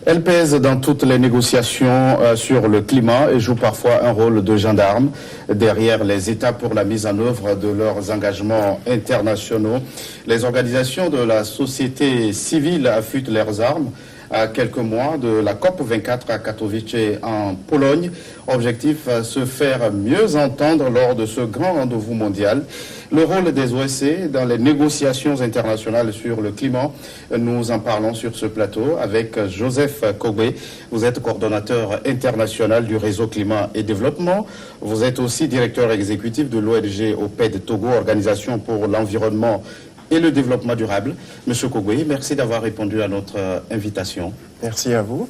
Elle pèse dans toutes les négociations sur le climat et joue parfois un rôle de gendarme derrière les États pour la mise en œuvre de leurs engagements internationaux. Les organisations de la société civile affûtent leurs armes à quelques mois de la COP24 à Katowice en Pologne. Objectif, se faire mieux entendre lors de ce grand rendez-vous mondial. Le rôle des OSC dans les négociations internationales sur le climat, nous en parlons sur ce plateau avec Joseph Kogbe. Vous êtes coordonnateur international du réseau climat et développement. Vous êtes aussi directeur exécutif de l'ONG OPED Togo, Organisation pour l'environnement et le développement durable. Monsieur Kogbe, merci d'avoir répondu à notre invitation. Merci à vous.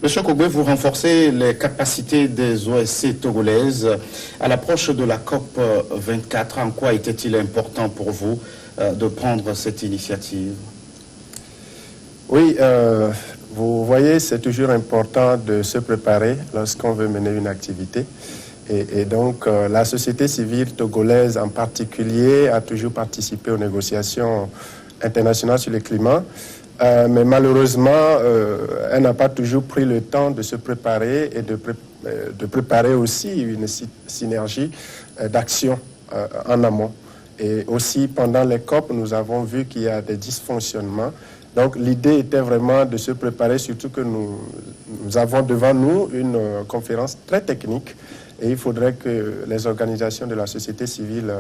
Monsieur Kogbe, vous renforcez les capacités des OSC togolaises à l'approche de la COP 24. En quoi était-il important pour vous de prendre cette initiative? Oui, vous voyez, c'est toujours important de se préparer lorsqu'on veut mener une activité. Et donc, la société civile togolaise en particulier a toujours participé aux négociations internationales sur le climat. Mais malheureusement, elle n'a pas toujours pris le temps de se préparer et de préparer aussi une synergie d'action en amont. Et aussi, pendant les COP, nous avons vu qu'il y a des dysfonctionnements. Donc, l'idée était vraiment de se préparer, surtout que nous avons devant nous une conférence très technique. Et il faudrait que les organisations de la société civile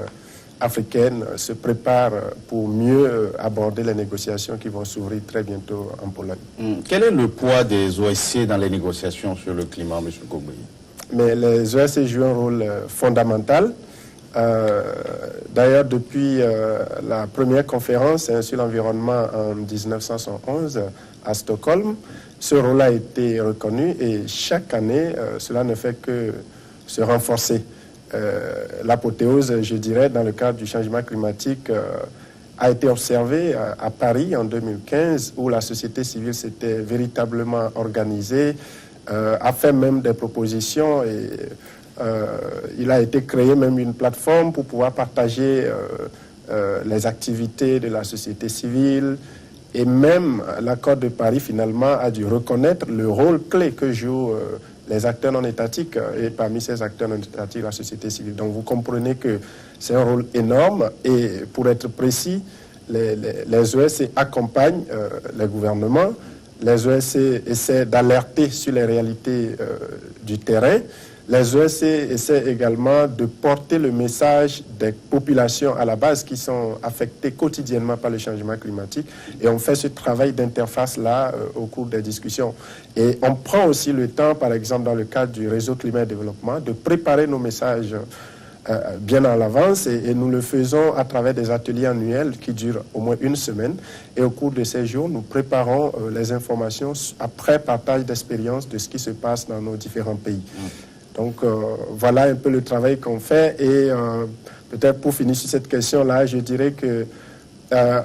africaine se préparent pour mieux aborder les négociations qui vont s'ouvrir très bientôt en Pologne. Quel est le poids des OSC dans les négociations sur le climat, M. Kogbe? Mais les OSC jouent un rôle fondamental. D'ailleurs, depuis la première conférence sur l'environnement en 1971 à Stockholm, ce rôle a été reconnu et chaque année, cela ne fait que se renforcer. L'apothéose, je dirais, dans le cadre du changement climatique, a été observée à Paris en 2015, où la société civile s'était véritablement organisée, a fait même des propositions et il a été créé même une plateforme pour pouvoir partager les activités de la société civile. Et même l'accord de Paris, finalement, a dû reconnaître le rôle clé que jouent les acteurs non étatiques, et parmi ces acteurs non étatiques, la société civile. Donc vous comprenez que c'est un rôle énorme, et pour être précis, les OSC accompagnent les gouvernements, les OSC essaient d'alerter sur les réalités du terrain, les OSC essaient également de porter le message des populations à la base qui sont affectées quotidiennement par le changement climatique, et on fait ce travail d'interface-là au cours des discussions. Et on prend aussi le temps, par exemple dans le cadre du réseau climat et développement, de préparer nos messages bien en avance, et nous le faisons à travers des ateliers annuels qui durent au moins une semaine, et au cours de ces jours, nous préparons les informations après partage d'expériences de ce qui se passe dans nos différents pays. Donc voilà un peu le travail qu'on fait, et peut-être pour finir sur cette question-là, je dirais que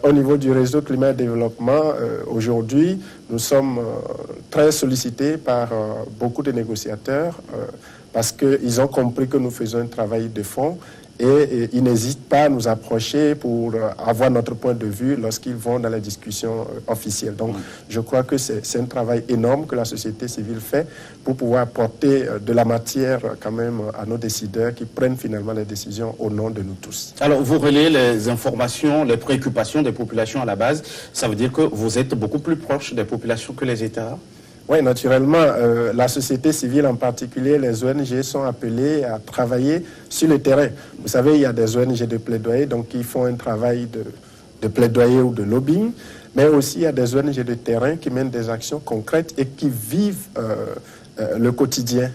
au niveau du réseau climat et développement, aujourd'hui, nous sommes très sollicités par beaucoup de négociateurs parce qu'ils ont compris que nous faisons un travail de fond, et ils n'hésitent pas à nous approcher pour avoir notre point de vue lorsqu'ils vont dans les discussions officielles. Donc, je crois que c'est un travail énorme que la société civile fait pour pouvoir apporter de la matière quand même à nos décideurs qui prennent finalement les décisions au nom de nous tous. Alors, vous relayez les informations, les préoccupations des populations à la base. Ça veut dire que vous êtes beaucoup plus proche des populations que les États? Oui, naturellement, la société civile, en particulier les ONG, sont appelées à travailler sur le terrain. Vous savez, il y a des ONG de plaidoyer, donc qui font un travail de plaidoyer ou de lobbying, mais aussi il y a des ONG de terrain qui mènent des actions concrètes et qui vivent le quotidien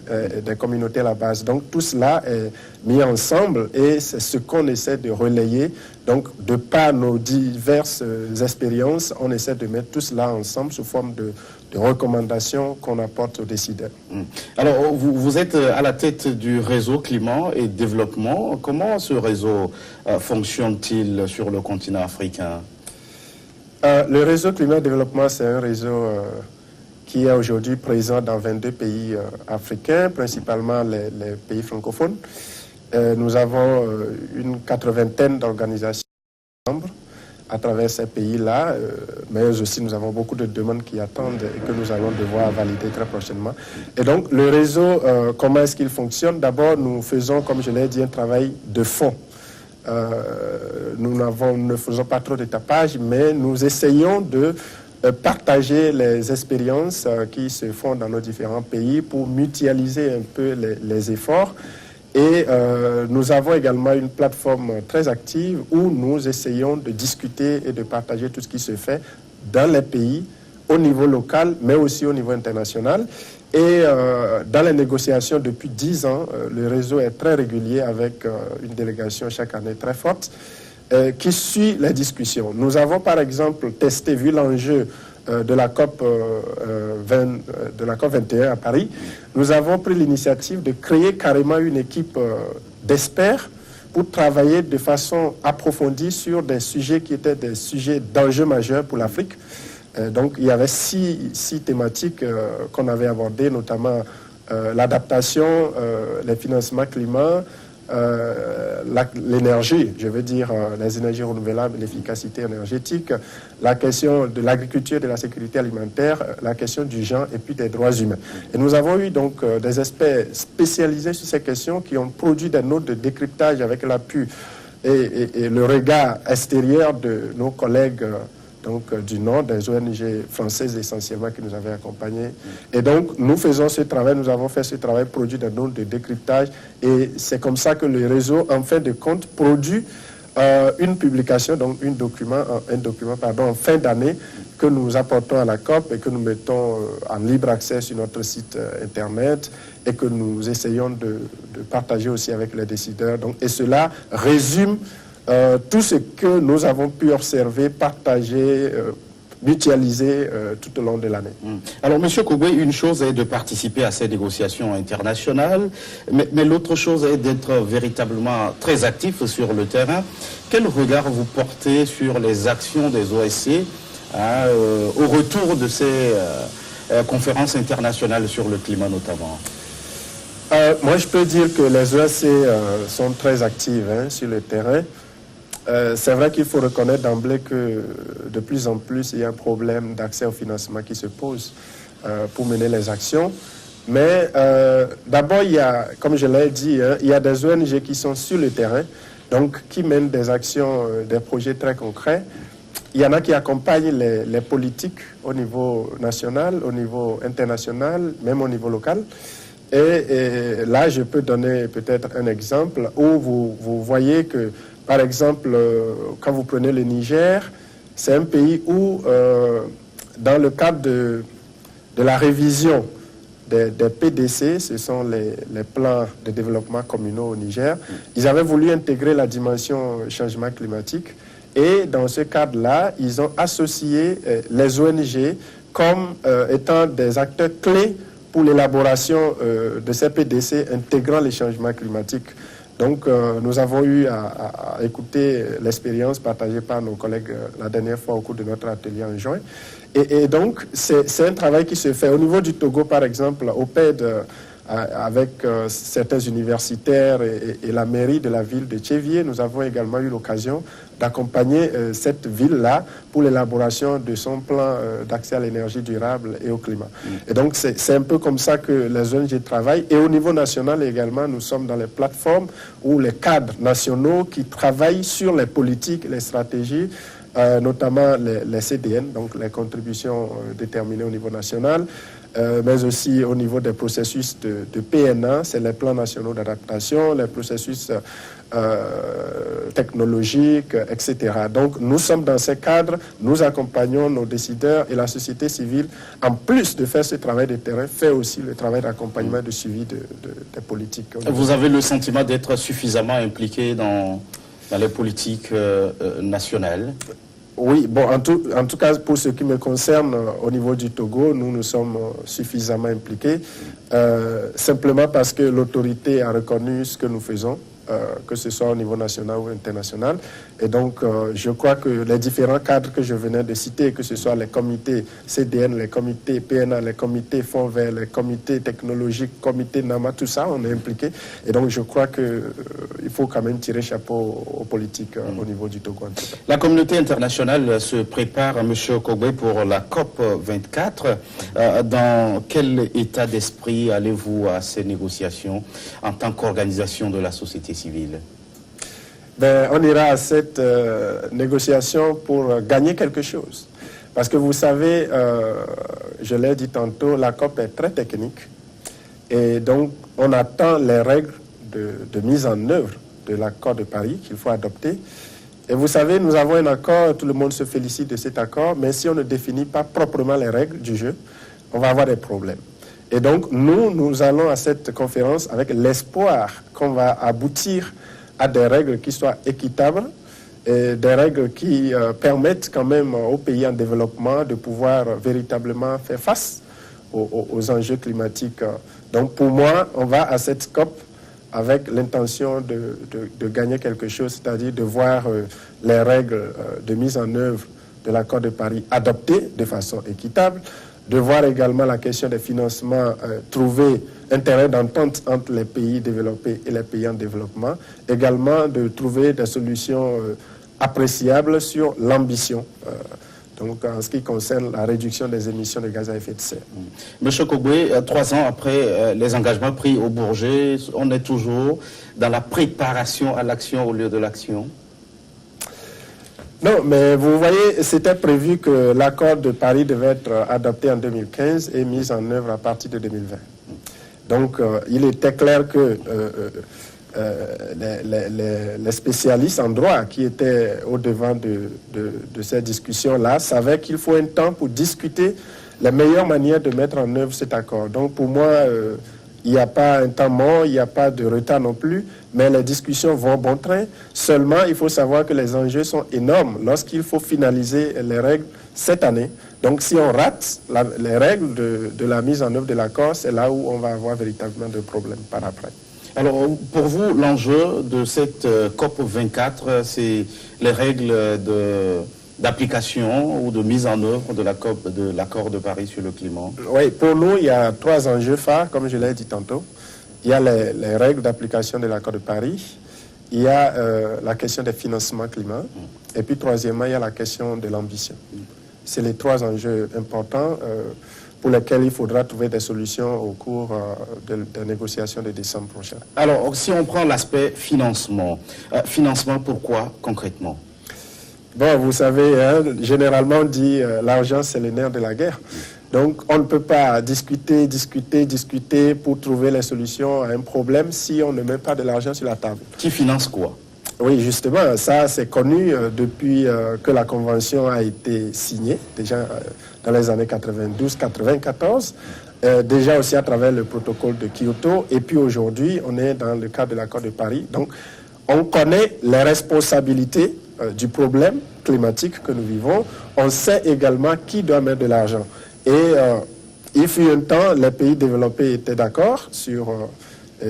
des communautés à la base. Donc tout cela est mis ensemble, et c'est ce qu'on essaie de relayer. Donc de par nos diverses expériences, on essaie de mettre tout cela ensemble sous forme de recommandations qu'on apporte aux décideurs. Alors, vous êtes à la tête du réseau climat et développement. Comment ce réseau fonctionne-t-il sur le continent africain? Le réseau climat et développement, c'est un réseau qui est aujourd'hui présent dans 22 pays africains, principalement les pays francophones. Nous avons une 80aine d'organisations membres à travers ces pays-là, mais aussi nous avons beaucoup de demandes qui attendent et que nous allons devoir valider très prochainement. Et donc le réseau, comment est-ce qu'il fonctionne? D'abord, nous faisons, comme je l'ai dit, un travail de fond. Nous ne faisons pas trop de tapage, mais nous essayons de partager les expériences qui se font dans nos différents pays pour mutualiser un peu les efforts. Et nous avons également une plateforme très active où nous essayons de discuter et de partager tout ce qui se fait dans les pays, au niveau local, mais aussi au niveau international. Et dans les négociations depuis 10 ans, le réseau est très régulier avec une délégation chaque année très forte qui suit les discussions. Nous avons par exemple testé, vu l'enjeu de la COP 21 à Paris, nous avons pris l'initiative de créer carrément une équipe d'experts pour travailler de façon approfondie sur des sujets qui étaient des sujets d'enjeu majeurs pour l'Afrique. Donc il y avait six thématiques qu'on avait abordées, notamment l'adaptation, les financements climat, l'énergie, je veux dire les énergies renouvelables, l'efficacité énergétique, la question de l'agriculture, de la sécurité alimentaire, la question du genre et puis des droits humains. Et nous avons eu donc des experts spécialisés sur ces questions qui ont produit des notes de décryptage avec l'appui et le regard extérieur de nos collègues donc du Nord, des ONG françaises essentiellement qui nous avaient accompagnés. Et donc, nous faisons ce travail, nous avons fait ce travail, produit des notes de décryptage, et c'est comme ça que le réseau, en fin de compte, produit une publication, donc un document en fin d'année que nous apportons à la COP et que nous mettons en libre accès sur notre site Internet et que nous essayons de partager aussi avec les décideurs. Donc, et cela résume tout ce que nous avons pu observer, partager, mutualiser tout au long de l'année. Alors, M. Kogwe, une chose est de participer à ces négociations internationales, mais l'autre chose est d'être véritablement très actif sur le terrain. Quel regard vous portez sur les actions des OSC au retour de ces conférences internationales sur le climat notamment? Moi, je peux dire que les OSC sont très actives sur le terrain. C'est vrai qu'il faut reconnaître d'emblée que de plus en plus, il y a un problème d'accès au financement qui se pose pour mener les actions. Mais d'abord, il y a, comme je l'ai dit, il y a des ONG qui sont sur le terrain, donc qui mènent des actions, des projets très concrets. Il y en a qui accompagnent les politiques au niveau national, au niveau international, même au niveau local. Et là, je peux donner peut-être un exemple où vous voyez que, par exemple, quand vous prenez le Niger, c'est un pays où, dans le cadre de la révision des PDC, ce sont les plans de développement communaux au Niger, ils avaient voulu intégrer la dimension changement climatique. Et dans ce cadre-là, ils ont associé les ONG comme étant des acteurs clés pour l'élaboration de ces PDC intégrant les changements climatiques. Donc, nous avons eu à écouter l'expérience partagée par nos collègues la dernière fois au cours de notre atelier en juin. Et donc, c'est un travail qui se fait. Au niveau du Togo, par exemple, au PED, avec certains universitaires et la mairie de la ville de Tchévier, nous avons également eu l'occasion d'accompagner cette ville-là pour l'élaboration de son plan d'accès à l'énergie durable et au climat. Et donc, c'est un peu comme ça que les ONG travaillent. Et au niveau national également, nous sommes dans les plateformes où les cadres nationaux qui travaillent sur les politiques, les stratégies, notamment les CDN, donc les contributions déterminées au niveau national, mais aussi au niveau des processus de PNA, c'est les plans nationaux d'adaptation, les processus technologiques, etc. Donc nous sommes dans ces cadres, nous accompagnons nos décideurs et la société civile, en plus de faire ce travail de terrain, fait aussi le travail d'accompagnement et de suivi des politiques. Vous avez le sentiment d'être suffisamment impliqué dans les politiques nationales? Oui, bon, en tout cas, pour ce qui me concerne, au niveau du Togo, nous sommes suffisamment impliqués, simplement parce que l'autorité a reconnu ce que nous faisons, que ce soit au niveau national ou international. Et donc, je crois que les différents cadres que je venais de citer, que ce soit les comités CDN, les comités PNA, les comités Fonds Vert, les comités technologiques, comités NAMA, tout ça, on est impliqué. Et donc, je crois qu'il faut quand même tirer chapeau aux politiques au niveau du Togo. La communauté internationale se prépare, M. Okogbe, pour la COP 24. Dans quel état d'esprit allez-vous à ces négociations en tant qu'organisation de la société civile? On ira à cette négociation pour gagner quelque chose. Parce que vous savez, je l'ai dit tantôt, la COP est très technique. Et donc, on attend les règles de mise en œuvre de l'accord de Paris qu'il faut adopter. Et vous savez, nous avons un accord, tout le monde se félicite de cet accord, mais si on ne définit pas proprement les règles du jeu, on va avoir des problèmes. Et donc, nous allons à cette conférence avec l'espoir qu'on va aboutir à des règles qui soient équitables et des règles qui permettent quand même aux pays en développement de pouvoir véritablement faire face aux enjeux climatiques. Donc pour moi, on va à cette COP avec l'intention de gagner quelque chose, c'est-à-dire de voir les règles de mise en œuvre de l'accord de Paris adoptées de façon équitable, de voir également la question des financements, trouver un terrain d'entente entre les pays développés et les pays en développement, également de trouver des solutions appréciables sur l'ambition. Donc, en ce qui concerne la réduction des émissions de gaz à effet de serre. Monsieur Okogbe, 3 ans après les engagements pris au Bourget, on est toujours dans la préparation à l'action au lieu de l'action? Non, mais vous voyez, c'était prévu que l'accord de Paris devait être adopté en 2015 et mis en œuvre à partir de 2020. Donc, il était clair que les spécialistes en droit qui étaient au-devant de ces discussions-là savaient qu'il faut un temps pour discuter la meilleure manière de mettre en œuvre cet accord. Donc, pour moi, il n'y a pas un temps mort, il n'y a pas de retard non plus, mais les discussions vont bon train. Seulement, il faut savoir que les enjeux sont énormes lorsqu'il faut finaliser les règles cette année. Donc, si on rate les règles de la mise en œuvre de l'accord, c'est là où on va avoir véritablement des problèmes par après. Alors, pour vous, l'enjeu de cette COP 24, c'est les règles d'application ou de mise en œuvre de l'accord de Paris sur le climat? Oui, pour nous, il y a 3 enjeux phares, comme je l'ai dit tantôt. Il y a les règles d'application de l'accord de Paris, il y a la question des financements climat, et puis troisièmement, il y a la question de l'ambition. C'est les 3 enjeux importants pour lesquels il faudra trouver des solutions au cours des négociations de décembre prochain. Alors, si on prend l'aspect financement, financement pourquoi concrètement? Bon, vous savez, hein, généralement on dit l'argent c'est le nerf de la guerre. Donc on ne peut pas discuter pour trouver les solutions à un problème si on ne met pas de l'argent sur la table. Qui finance quoi? Oui, justement, ça c'est connu depuis que la convention a été signée, déjà dans les années 92-94, déjà aussi à travers le protocole de Kyoto, et puis aujourd'hui on est dans le cadre de l'accord de Paris. Donc on connaît les responsabilités du problème climatique que nous vivons. On sait également qui doit mettre de l'argent. Et il fut un temps, les pays développés étaient d'accord sur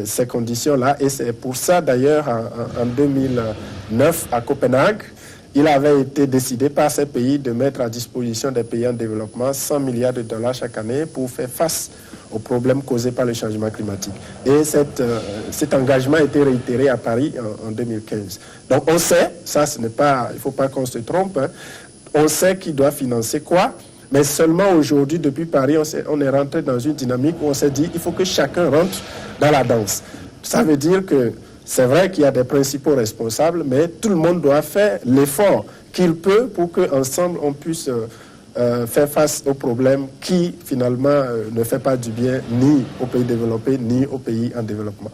ces conditions-là. Et c'est pour ça, d'ailleurs, en 2009, à Copenhague, il avait été décidé par ces pays de mettre à disposition des pays en développement 100 milliards de dollars chaque année pour faire face aux problèmes causés par le changement climatique. Et cet engagement a été réitéré à Paris en 2015. Donc on sait, ça ce n'est pas, il ne faut pas qu'on se trompe, hein, on sait qui doit financer quoi, mais seulement aujourd'hui, depuis Paris, on est rentré dans une dynamique où on s'est dit il faut que chacun rentre dans la danse. Ça veut dire que c'est vrai qu'il y a des principaux responsables, mais tout le monde doit faire l'effort qu'il peut pour qu'ensemble on puisse faire face aux problèmes qui finalement ne fait pas du bien ni aux pays développés ni aux pays en développement.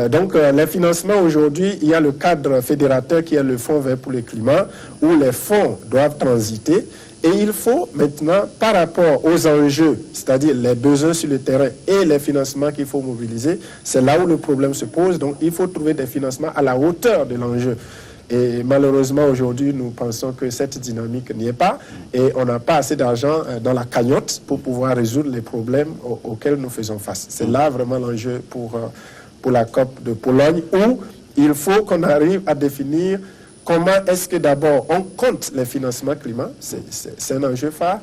Donc les financements aujourd'hui, il y a le cadre fédérateur qui est le Fonds vert pour le climat où les fonds doivent transiter et il faut maintenant par rapport aux enjeux, c'est-à-dire les besoins sur le terrain et les financements qu'il faut mobiliser, c'est là où le problème se pose. Donc il faut trouver des financements à la hauteur de l'enjeu. Et malheureusement, aujourd'hui, nous pensons que cette dynamique n'y est pas et on n'a pas assez d'argent dans la cagnotte pour pouvoir résoudre les problèmes auxquels nous faisons face. C'est là vraiment l'enjeu pour la COP de Pologne où il faut qu'on arrive à définir comment est-ce que d'abord on compte les financements climat, c'est un enjeu phare.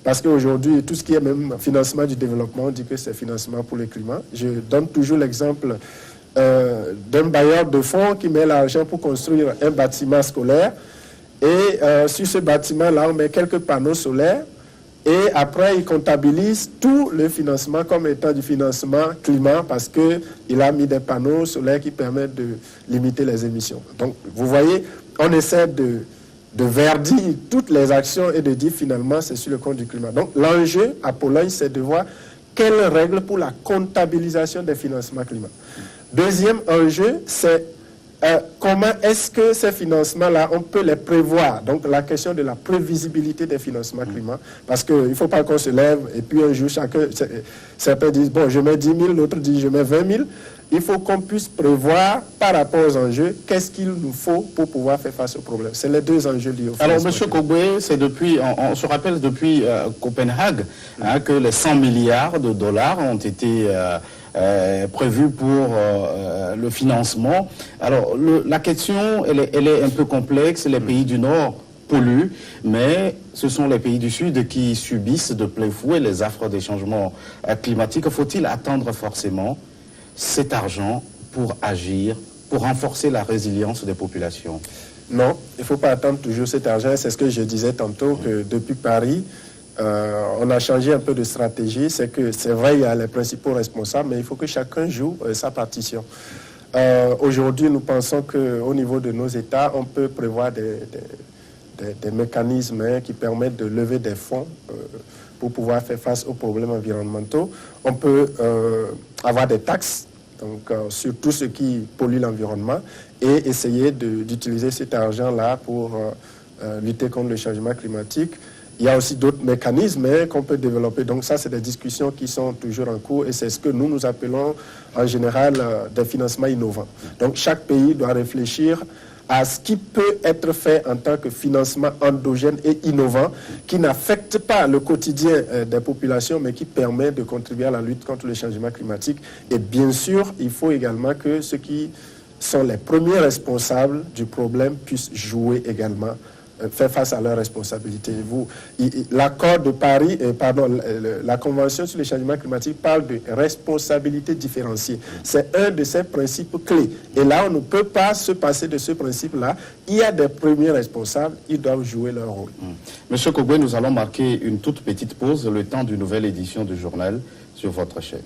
Parce qu'aujourd'hui, tout ce qui est même financement du développement, on dit que c'est financement pour le climat. Je donne toujours l'exemple d'un bailleur de fonds qui met l'argent pour construire un bâtiment scolaire. Et sur ce bâtiment-là, on met quelques panneaux solaires. Et après, il comptabilise tout le financement comme étant du financement climat parce qu'il a mis des panneaux solaires qui permettent de limiter les émissions. Donc, vous voyez, on essaie de verdir toutes les actions et de dire finalement c'est sur le compte du climat. Donc l'enjeu à Pologne, c'est de voir quelles règles pour la comptabilisation des financements climat. Deuxième enjeu, c'est comment est-ce que ces financements-là, on peut les prévoir. Donc la question de la prévisibilité des financements climat, parce qu'il ne faut pas qu'on se lève et puis un jour, certains disent, bon, je mets 10 000, l'autre dit, je mets 20 000. Il faut qu'on puisse prévoir par rapport aux enjeux, qu'est-ce qu'il nous faut pour pouvoir faire face aux problèmes. C'est les deux enjeux liés au financement. Alors, M. Kogbe, c'est depuis, on se rappelle depuis Copenhague que les 100 milliards de dollars ont été prévus pour le financement. Alors, la question, elle est un peu complexe. Les pays du Nord polluent, mais ce sont les pays du Sud qui subissent de plein fouet les affres des changements climatiques. Faut-il attendre forcément cet argent pour agir, pour renforcer la résilience des populations? Non, il ne faut pas attendre toujours cet argent. C'est ce que je disais tantôt, que depuis Paris, on a changé un peu de stratégie. C'est que c'est vrai, il y a les principaux responsables, mais il faut que chacun joue sa partition. Aujourd'hui, nous pensons qu'au niveau de nos États, on peut prévoir des mécanismes qui permettent de lever des fonds pour pouvoir faire face aux problèmes environnementaux. On peut avoir des taxes donc, sur tout ce qui pollue l'environnement et essayer d'utiliser cet argent-là pour lutter contre le changement climatique. Il y a aussi d'autres mécanismes qu'on peut développer. Donc ça, c'est des discussions qui sont toujours en cours et c'est ce que nous appelons en général des financements innovants. Donc chaque pays doit réfléchir à ce qui peut être fait en tant que financement endogène et innovant, qui n'affecte pas le quotidien des populations, mais qui permet de contribuer à la lutte contre le changement climatique. Et bien sûr, il faut également que ceux qui sont les premiers responsables du problème puissent jouer également, faire face à leurs responsabilités. L'accord de Paris, la Convention sur le changement climatique parle de responsabilité différenciée. C'est un de ces principes clés. Et là, on ne peut pas se passer de ce principe-là. Il y a des premiers responsables, ils doivent jouer leur rôle. Monsieur Kogbe, nous allons marquer une toute petite pause, le temps d'une nouvelle édition du journal sur votre chaîne.